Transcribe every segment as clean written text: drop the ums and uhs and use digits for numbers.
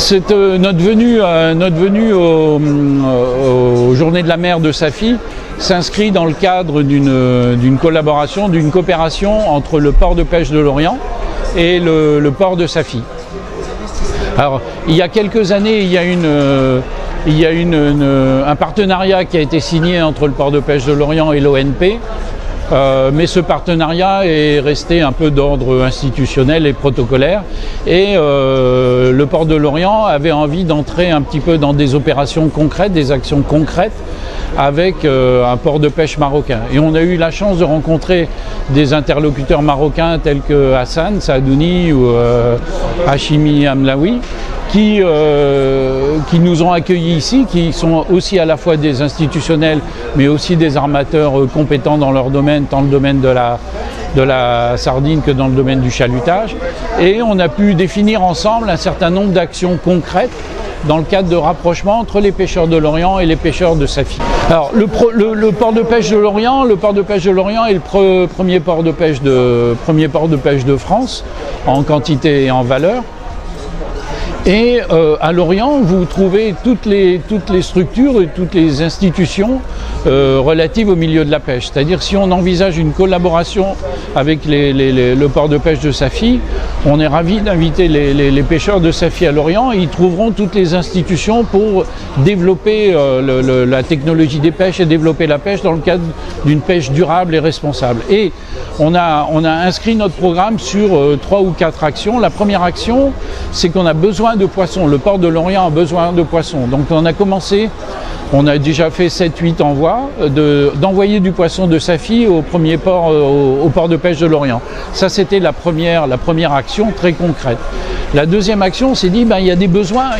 C'est notre venue aux Journées de la mer de Safi s'inscrit dans le cadre d'une collaboration, d'une coopération entre le port de pêche de Lorient et le port de Safi. Alors, il y a quelques années, il y a un partenariat qui a été signé entre le port de pêche de Lorient et l'ONP. Mais ce partenariat est resté un peu d'ordre institutionnel et protocolaire et le port de Lorient avait envie d'entrer un petit peu dans des opérations concrètes, des actions concrètes avec un port de pêche marocain. Et on a eu la chance de rencontrer des interlocuteurs marocains tels que Hassan Saadouni ou Hachimi Amlaoui qui nous ont accueillis ici, qui sont aussi à la fois des institutionnels mais aussi des armateurs compétents dans leur domaine, tant le domaine de la sardine que dans le domaine du chalutage. Et on a pu définir ensemble un certain nombre d'actions concrètes dans le cadre de rapprochement entre les pêcheurs de Lorient et les pêcheurs de Safi. Alors le port de pêche de Lorient, est le premier port de pêche de France en quantité et en valeur. Et à Lorient, vous trouvez toutes les structures et toutes les institutions relatives au milieu de la pêche. C'est-à-dire si on envisage une collaboration avec le port de pêche de Safi, on est ravis d'inviter les pêcheurs de Safi à Lorient et ils trouveront toutes les institutions pour développer la technologie des pêches et développer la pêche dans le cadre d'une pêche durable et responsable. Et on a inscrit notre programme sur 3 ou 4 actions. La première action, c'est qu'on a besoin de poissons. Le port de Lorient a besoin de poissons. Donc on a déjà fait 7-8 envois d'envoyer du poisson de Safi au premier port, au port de pêche de Lorient. Ça, c'était la première action très concrète. La deuxième action, on s'est dit, il y a des besoins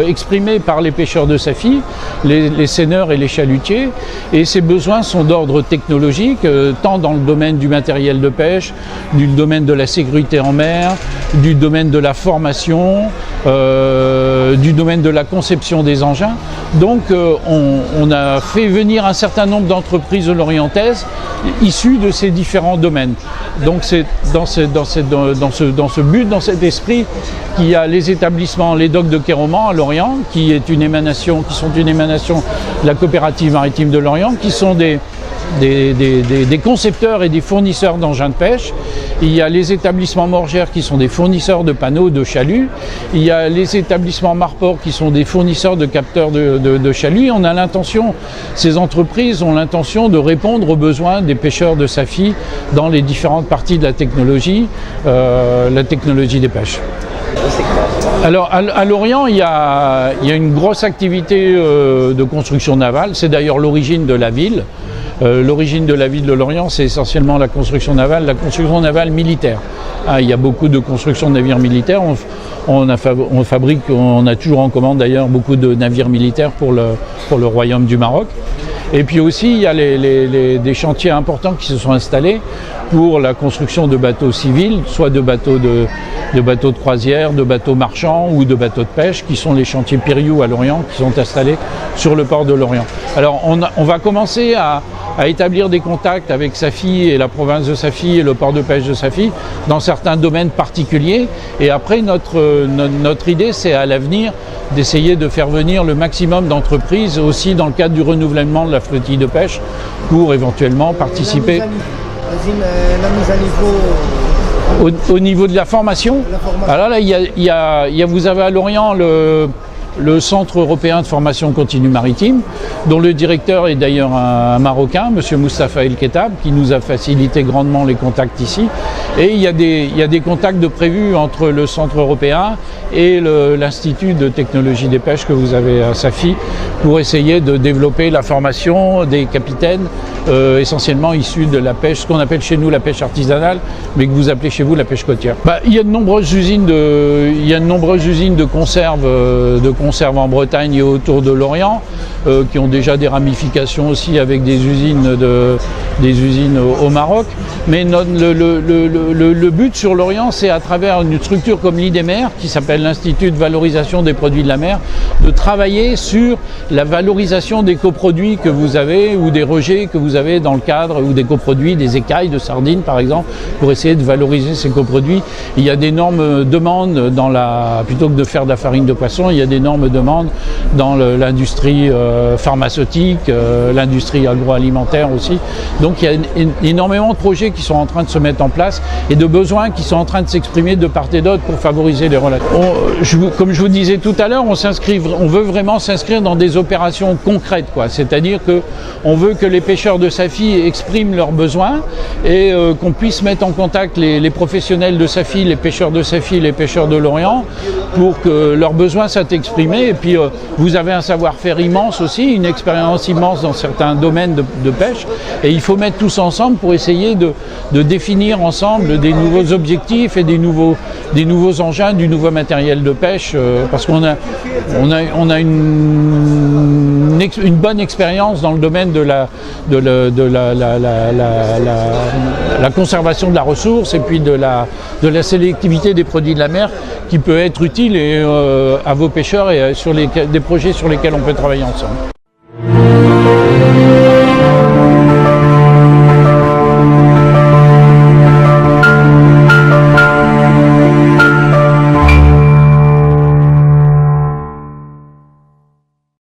exprimés par les pêcheurs de Safi, les seineurs et les chalutiers, et ces besoins sont d'ordre technologique, tant dans le domaine du matériel de pêche, du domaine de la sécurité en mer, du domaine de la formation, du domaine de la conception des engins. Donc on a fait venir un certain nombre d'entreprises lorientaises issues de ces différents domaines. Donc c'est dans ce but, dans cet esprit, qu'il y a les établissements, les docks de Kéroman à Lorient, qui sont une émanation de la coopérative maritime de Lorient, qui sont des concepteurs et des fournisseurs d'engins de pêche. Il y a les établissements Morgères qui sont des fournisseurs de panneaux, de chaluts. Il y a les établissements Marport qui sont des fournisseurs de capteurs de chaluts. Ces entreprises ont l'intention de répondre aux besoins des pêcheurs de Safi dans les différentes parties de la technologie des pêches. Alors à Lorient, il y a une grosse activité de construction navale. C'est d'ailleurs l'origine de la ville. L'origine de la ville de Lorient, c'est essentiellement la construction navale militaire. Il y a beaucoup de construction de navires militaires. On a toujours en commande d'ailleurs beaucoup de navires militaires pour le Royaume du Maroc. Et puis aussi, il y a des chantiers importants qui se sont installés pour la construction de bateaux civils, soit de bateaux de croisière, de bateaux marchands ou de bateaux de pêche, qui sont les chantiers Piriou à Lorient, qui sont installés sur le port de Lorient. Alors on va commencer à établir des contacts avec Safi et la province de Safi et le port de pêche de Safi dans certains domaines particuliers. Et après, notre idée, c'est à l'avenir d'essayer de faire venir le maximum d'entreprises aussi dans le cadre du renouvellement de la flottille de pêche pour éventuellement participer. Au niveau de la formation, alors là, vous avez à Lorient le Centre européen de formation continue maritime, dont le directeur est d'ailleurs un Marocain, M. Moustapha El Ketab, qui nous a facilité grandement les contacts ici. Et il y a des contacts de prévus entre le Centre européen et l'Institut de technologie des pêches que vous avez à Safi pour essayer de développer la formation des capitaines essentiellement issus de la pêche, ce qu'on appelle chez nous la pêche artisanale, mais que vous appelez chez vous la pêche côtière. Il y a de nombreuses usines de conserve conserve en Bretagne et autour de Lorient, qui ont déjà des ramifications aussi avec des usines au Maroc. Mais le but sur Lorient, c'est à travers une structure comme l'IDEMER, qui s'appelle l'Institut de valorisation des produits de la mer, de travailler sur la valorisation des coproduits que vous avez ou des rejets que vous avez dans le cadre, ou des coproduits, des écailles de sardines par exemple, pour essayer de valoriser ces coproduits. Il y a d'énormes demandes plutôt que de faire de la farine de poisson, il y a d'énormes demandes dans l'industrie pharmaceutique, l'industrie agroalimentaire aussi. Donc il y a énormément de projets qui sont en train de se mettre en place et de besoins qui sont en train de s'exprimer de part et d'autre pour favoriser les relations. Comme je vous disais tout à l'heure, on veut vraiment s'inscrire dans des opérations concrètes, c'est-à-dire qu'on veut que les pêcheurs de Safi expriment leurs besoins et qu'on puisse mettre en contact les professionnels de Safi, les pêcheurs de Safi, les pêcheurs de Lorient, pour que leurs besoins soient exprimés. Et puis vous avez un savoir-faire immense aussi, une expérience immense dans certains domaines de pêche, et il faut mettre tous ensemble pour essayer de définir ensemble des nouveaux objectifs et des nouveaux engins, du nouveau matériel de pêche, parce qu'on a une bonne expérience dans le domaine de la conservation de la ressource et puis de la sélectivité des produits de la mer, qui peut être utile à vos pêcheurs et sur des projets sur lesquels on peut travailler ensemble.